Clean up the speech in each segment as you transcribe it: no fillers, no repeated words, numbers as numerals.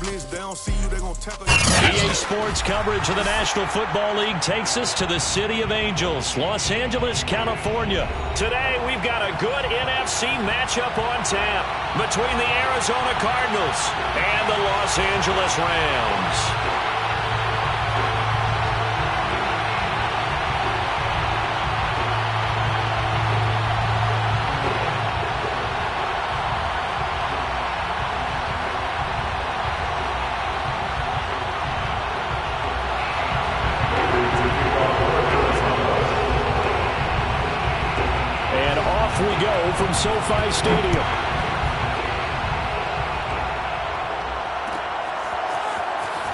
blitz. They don't see you, they're going to tackle you. EA Sports coverage of the National Football League takes us to the City of Angels, Los Angeles, California. Today, we've got a good NFC matchup on tap between the Arizona Cardinals and the Los Angeles Rams. We go from SoFi Stadium.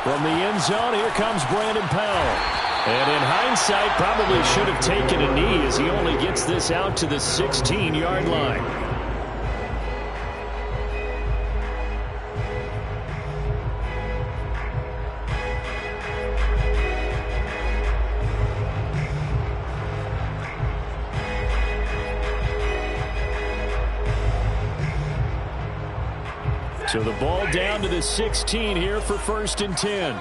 From the end zone, here comes Brandon Powell. And in hindsight, probably should have taken a knee as he only gets this out to the 16-yard line. So the ball down to the 16 here for 1st and 10.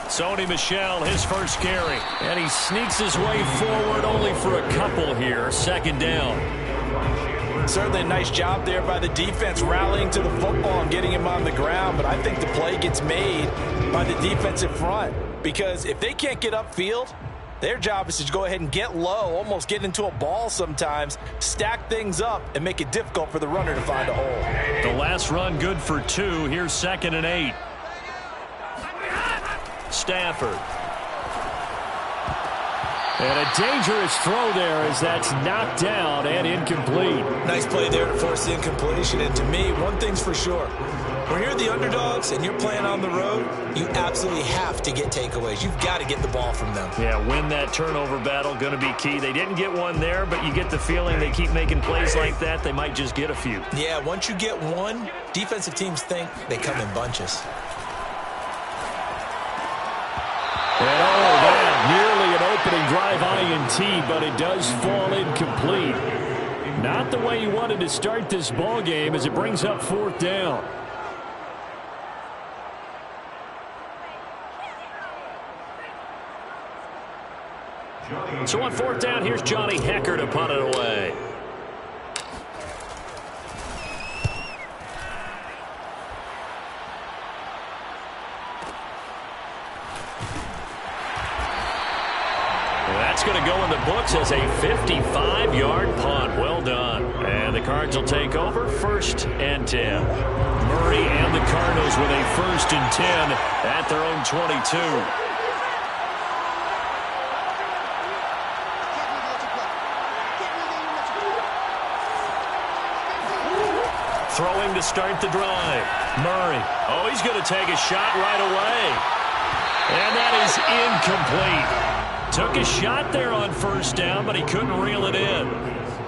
Sony Michel, his first carry. And he sneaks his way forward only for a couple here. 2nd down. Certainly a nice job there by the defense rallying to the football and getting him on the ground. But I think the play gets made by the defensive front. Because if they can't get upfield, their job is to go ahead and get low, almost get into a ball sometimes, stack things up, and make it difficult for the runner to find a hole. The last run good for 2. Here's 2nd and 8. Stafford. And a dangerous throw there as that's knocked down and incomplete. Nice play there to force the incompletion. And to me, one thing's for sure. When you're the underdogs and you're playing on the road, you absolutely have to get takeaways. You've got to get the ball from them. Yeah, win that turnover battle, going to be key. They didn't get one there, but you get the feeling they keep making plays like that, they might just get a few. Yeah, once you get one, defensive teams think they come in bunches. And oh, man, nearly an opening drive INT, but it does fall incomplete. Not the way you wanted to start this ball game as it brings up 4th down. So on 4th down, here's Johnny Hecker to punt it away. That's going to go in the books as a 55-yard punt. Well done. And the Cards will take over 1st and 10. Murray and the Cardinals with a 1st and 10 at their own 22. Throwing to start the drive. Murray. Oh, he's going to take a shot right away. And that is incomplete. Took a shot there on 1st down, but he couldn't reel it in.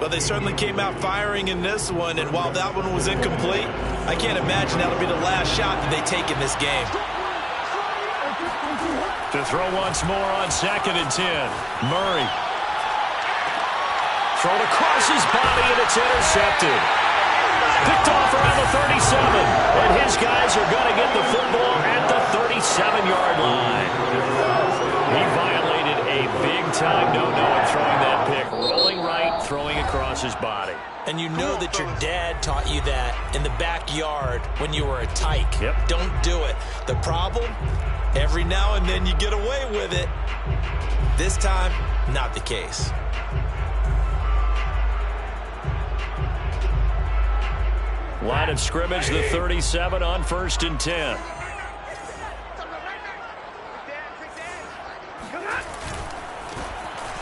Well, they certainly came out firing in this one, and while that one was incomplete, I can't imagine that'll be the last shot that they take in this game. To throw once more on 2nd and 10. Murray. Thrown across his body, and it's intercepted. Picked off around the 37, and his guys are going to get the football at the 37-yard line. He violated a big-time no-no in throwing that pick. Rolling right, throwing across his body. And you know that your dad taught you that in the backyard when you were a tyke. Yep. Don't do it. The problem, every now and then you get away with it. This time, not the case. Line of scrimmage, the 37 on 1st and 10.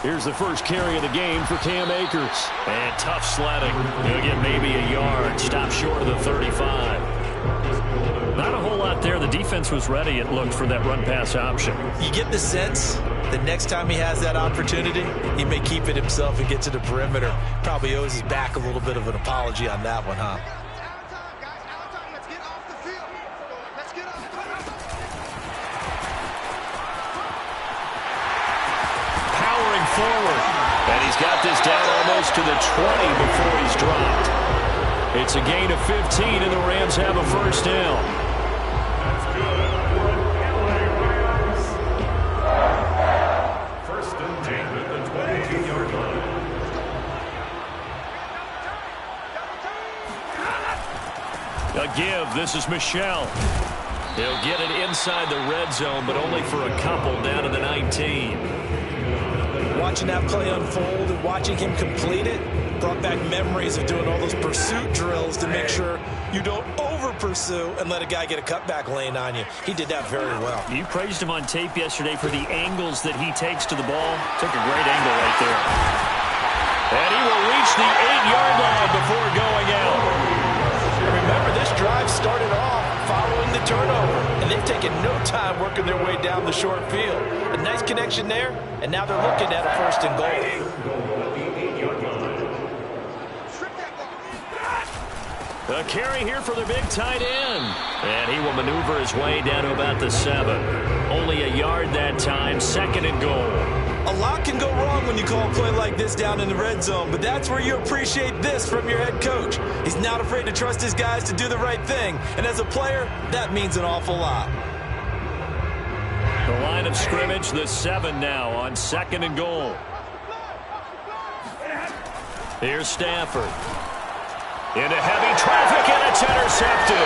Here's the first carry of the game for Cam Akers. And tough sledding. He'll get maybe a yard. Stop short of the 35. Not a whole lot there. The defense was ready, it looked, for that run-pass option. You get the sense that next time he has that opportunity, he may keep it himself and get to the perimeter. Probably owes his back a little bit of an apology on that one, huh? Forward. And he's got this down almost to the 20 before he's dropped. It's a gain of 15, and the Rams have a first down. That's good. First and 10 at the 22-yard line. A give. This is Michel. He'll get it inside the red zone, but only for a couple down to the 19. Watching that play unfold and watching him complete it brought back memories of doing all those pursuit drills to make sure you don't over-pursue and let a guy get a cutback lane on you. He did that very well. You praised him on tape yesterday for the angles that he takes to the ball. Took a great angle right there. And he will reach the 8-yard line before going out. Remember, this drive started off following the turnover, and they've taken no time working their way down the short field. A nice connection there, and now they're looking at a first and goal. A carry here for the big tight end. And he will maneuver his way down to about the 7. Only a yard that time, second and goal. A lot can go wrong when you call a play like this down in the red zone, but that's where you appreciate this from your head coach. He's not afraid to trust his guys to do the right thing, and as a player, that means an awful lot. The line of scrimmage, the 7 now on second and goal. Here's Stafford. Into heavy traffic, and it's intercepted.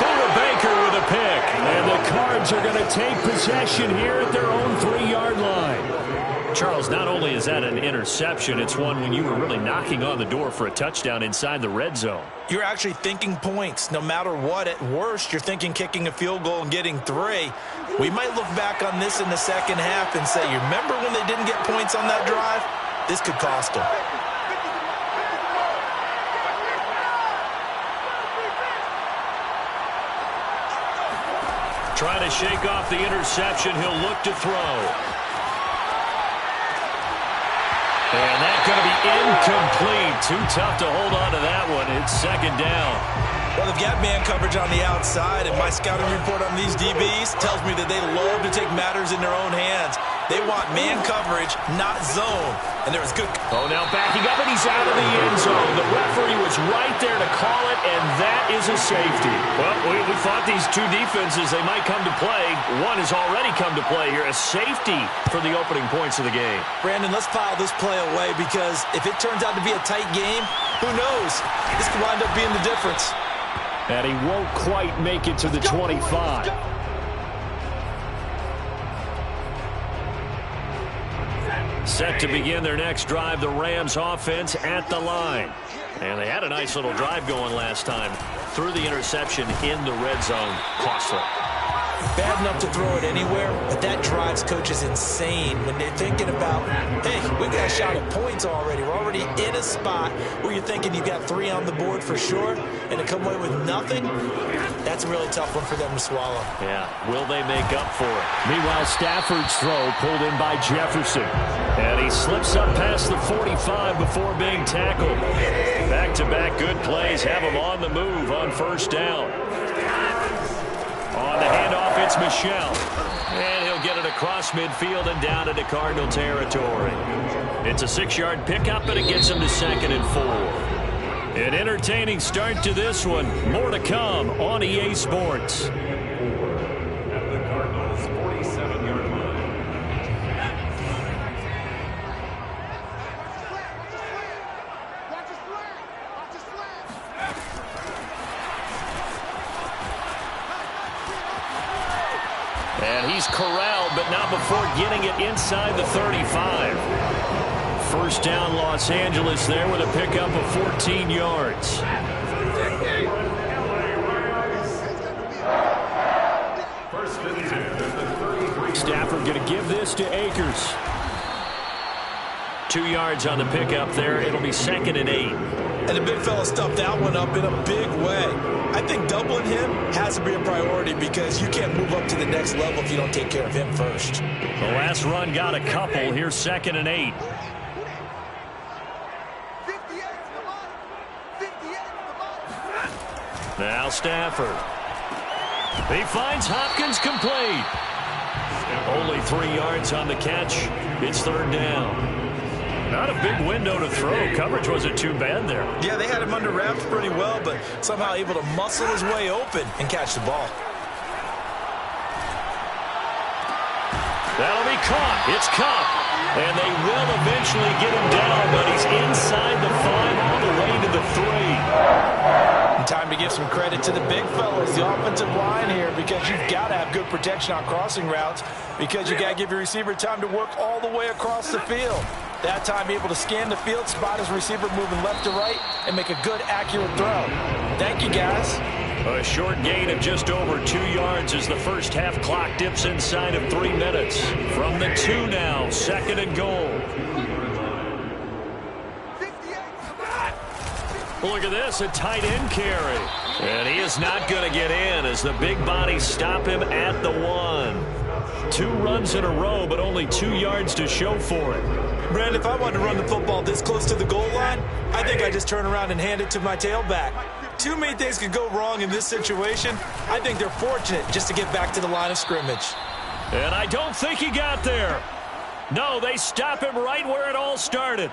Buda Baker with a pick. And the Cards are going to take possession here at their own 3-yard line. Charles, not only is that an interception, it's one when you were really knocking on the door for a touchdown inside the red zone. You're actually thinking points. No matter what, at worst, you're thinking kicking a field goal and getting 3. We might look back on this in the second half and say, you remember when they didn't get points on that drive? This could cost them. Trying to shake off the interception. He'll look to throw. And that's going to be incomplete. Too tough to hold on to that one. It's second down. Well, they've got man coverage on the outside, and my scouting report on these DBs tells me that they love to take matters in their own hands. They want man coverage, not zone. And there was good. Oh, now backing up, and he's out of the end zone. The referee was right there to call it, and that is a safety. Well, we thought these two defenses, they might come to play. One has already come to play here. A safety for the opening points of the game. Brandon, let's file this play away because if it turns out to be a tight game, who knows? This could wind up being the difference. And he won't quite make it to the 25. Set to begin their next drive, the Rams offense at the line. And they had a nice little drive going last time. Threw the interception in the red zone. Costly. Bad enough to throw it anywhere, but that drives coaches insane when they're thinking about, hey, we got a shot at points already. We're already in a spot where you're thinking you've got 3 on the board for sure, and to come away with nothing, that's a really tough one for them to swallow. Yeah, will they make up for it? Meanwhile, Stafford's throw pulled in by Jefferson. And he slips up past the 45 before being tackled. Back-to-back good plays have him on the move on first down. On the handoff, it's Michel. And he'll get it across midfield and down into Cardinal territory. It's a 6-yard pickup, and it gets him to second and 4. An entertaining start to this one. More to come on EA Sports. At the Cardinals' 47-yard line. And he's corralled, but not before getting it inside the 35. First down, Los Angeles there with a pickup of 14 yards. Stafford going to give this to Akers. 2 yards on the pickup there. It'll be second and 8. And the big fella stuffed that one up in a big way. I think doubling him has to be a priority because you can't move up to the next level if you don't take care of him first. The last run got a couple. Here's second and 8. Now Stafford. He finds Hopkins complete. Only 3 yards on the catch. It's third down. Not a big window to throw. Coverage wasn't too bad there. Yeah, they had him under wraps pretty well, but somehow able to muscle his way open and catch the ball. That'll be caught. It's Cup. And they will eventually get him down, but he's inside the 5 all the way to the 3. And time to give some credit to the big fellas, the offensive line here, because you've got to have good protection on crossing routes, because you got to give your receiver time to work all the way across the field. That time able to scan the field, spot his receiver moving left to right, and make a good, accurate throw. Thank you, guys. A short gain of just over 2 yards as the first half clock dips inside of 3 minutes. From the 2 now, 2nd and goal. Look at this, a tight end carry. And he is not going to get in as the big bodies stop him at the 1. 2 runs in a row, but only 2 yards to show for it. Brandon, if I wanted to run the football this close to the goal line, I think I just turn around and hand it to my tailback. Too many things could go wrong in this situation. I think they're fortunate just to get back to the line of scrimmage. And I don't think he got there. No, they stop him right where it all started.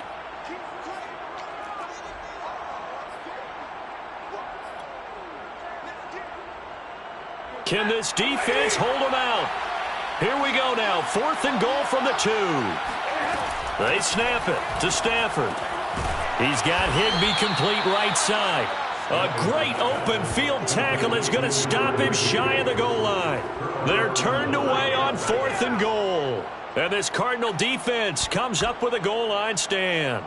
Can this defense hold him out? Here we go now, 4th and goal from the 2. They snap it to Stafford. He's got Higbee complete right side. A great open field tackle that's going to stop him shy of the goal line. They're turned away on 4th and goal. And this Cardinal defense comes up with a goal line stand.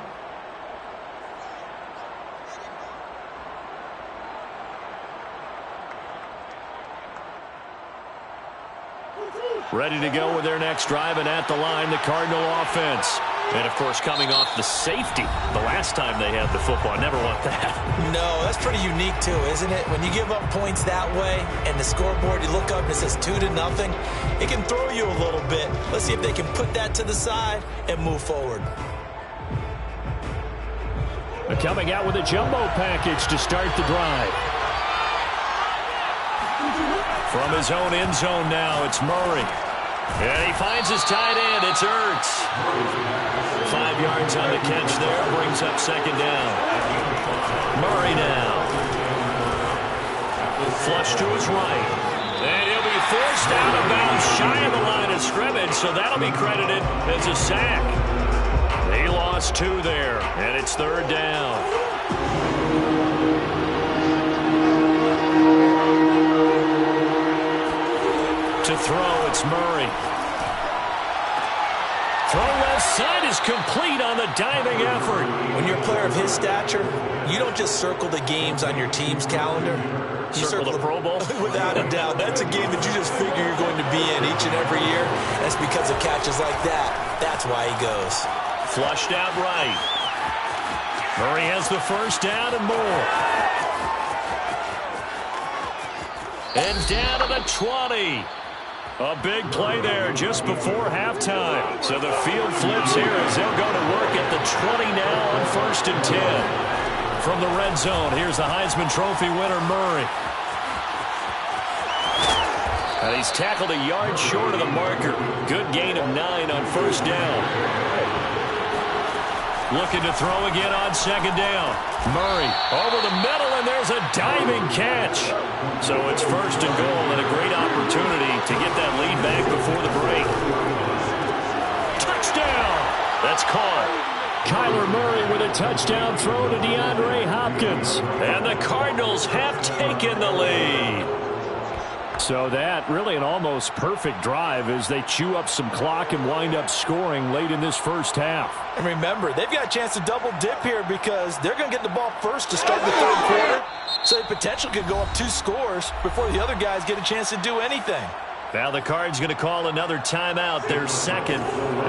Ready to go with their next drive, and at the line, the Cardinal offense. And, of course, coming off the safety the last time they had the football. I never want that. No, that's pretty unique, too, isn't it? When you give up points that way and the scoreboard, you look up and it says 2-0, it can throw you a little bit. Let's see if they can put that to the side and move forward. Coming out with a jumbo package to start the drive. From his own end zone now, it's Murray. And he finds his tight end. It's Ertz. 5 yards on the catch there. Brings up 2nd down. Murray now. Flush to his right. And he'll be forced out of bounds shy of the line of scrimmage, so that'll be credited as a sack. He lost 2 there, and it's 3rd down. To throw, it's Murray. Throw left side is complete on the diving effort. When you're a player of his stature, you don't just circle the games on your team's calendar. You circle the Pro Bowl? Without a doubt. That's a game that you just figure you're going to be in each and every year. That's because of catches like that. That's why he goes. Flushed out right. Murray has the first down and more. And down to the 20. A big play there just before halftime. So the field flips here as they'll go to work at the 20 now on 1st and 10. From the red zone, here's the Heisman Trophy winner, Murray. And he's tackled a yard short of the marker. Good gain of 9 on 1st down. Looking to throw again on 2nd down. Murray over the middle, and there's a diving catch. So it's 1st and goal, and a great opportunity to get that lead back before the break. Touchdown! That's caught. Kyler Murray with a touchdown throw to DeAndre Hopkins. And the Cardinals have taken the lead. So that really an almost perfect drive as they chew up some clock and wind up scoring late in this first half. And remember, they've got a chance to double dip here because they're going to get the ball first to start the 3rd quarter. So they potentially could go up 2 scores before the other guys get a chance to do anything. Now the Cards going to call another timeout, their 2nd,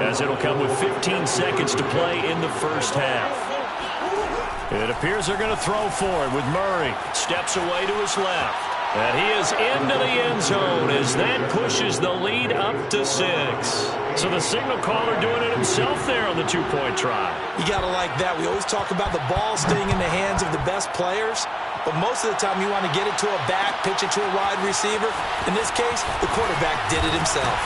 as it'll come with 15 seconds to play in the first half. It appears they're going to throw for it with Murray. Steps away to his left. And he is into the end zone as that pushes the lead up to 6. So the signal caller doing it himself there on the 2-point try. You got to like that. We always talk about the ball staying in the hands of the best players. But most of the time you want to get it to a back, pitch it to a wide receiver. In this case, the quarterback did it himself.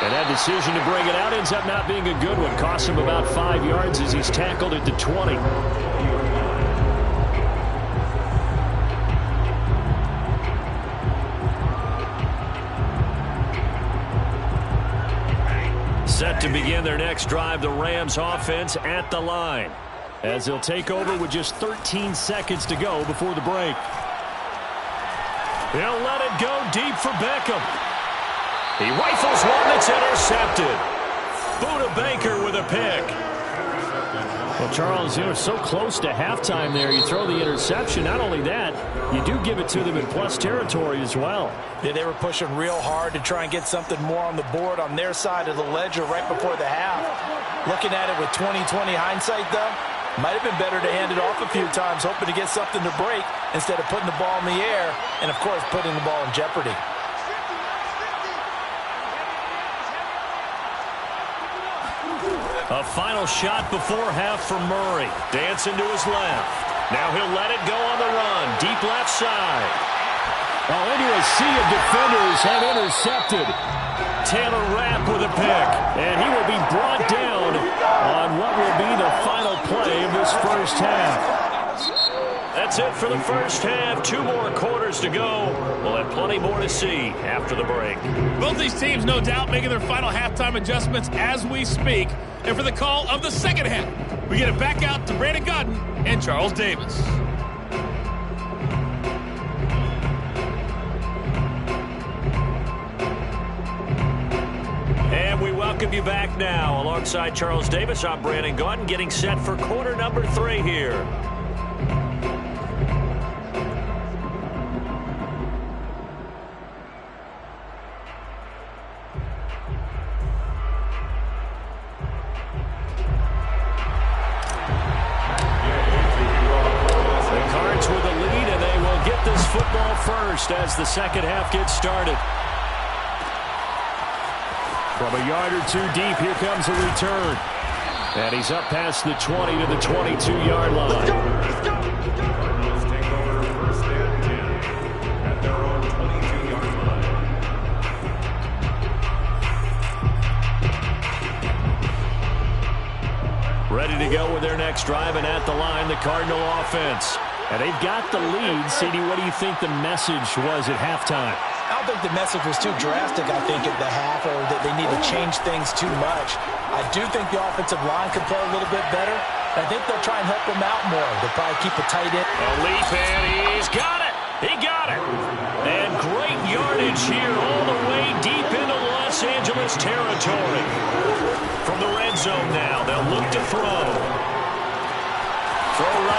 And that decision to bring it out ends up not being a good one. Costs him about 5 yards as he's tackled at the 20. Set to begin their next drive, the Rams offense at the line, as they'll take over with just 13 seconds to go before the break. They'll let it go deep for Beckham. He rifles one that's intercepted. Buda Baker with a pick. Well, Charles, you're so close to halftime there. You throw the interception. Not only that, you do give it to them in plus territory as well. Yeah, they were pushing real hard to try and get something more on the board on their side of the ledger right before the half. Looking at it with 20/20 hindsight, though, might have been better to hand it off a few times, hoping to get something to break instead of putting the ball in the air and, of course, putting the ball in jeopardy. A final shot before half for Murray. Dancing to his left. Now he'll let it go on the run. Deep left side. Oh, into a sea of defenders have intercepted. Taylor Rapp with a pick. And he will be brought down on what will be the final play of this first half. That's it for the first half. 2 more quarters to go. We'll have plenty more to see after the break. Both these teams, no doubt, making their final halftime adjustments as we speak. And for the call of the second half, we get it back out to Brandon Gaudin and Charles Davis. And we welcome you back now. Alongside Charles Davis, I'm Brandon Gaudin, getting set for quarter number 3 here. Football first as the second half gets started. From a yard or 2 deep, here comes a return. And he's up past the 20 to the 22-yard line. Cardinals take over first and 10 at their own 22-yard line. Ready to go with their next drive, and at the line, the Cardinal offense. And they've got the lead. CD, what do you think the message was at halftime? I don't think the message was too drastic, I think, at the half, or that they need to change things too much. I do think the offensive line could play a little bit better. I think they'll try and help them out more. They'll probably keep a tight end. A leap, and he's got it. He got it. And great yardage here all the way deep into Los Angeles territory. From the red zone now, they'll look to throw. Throw right.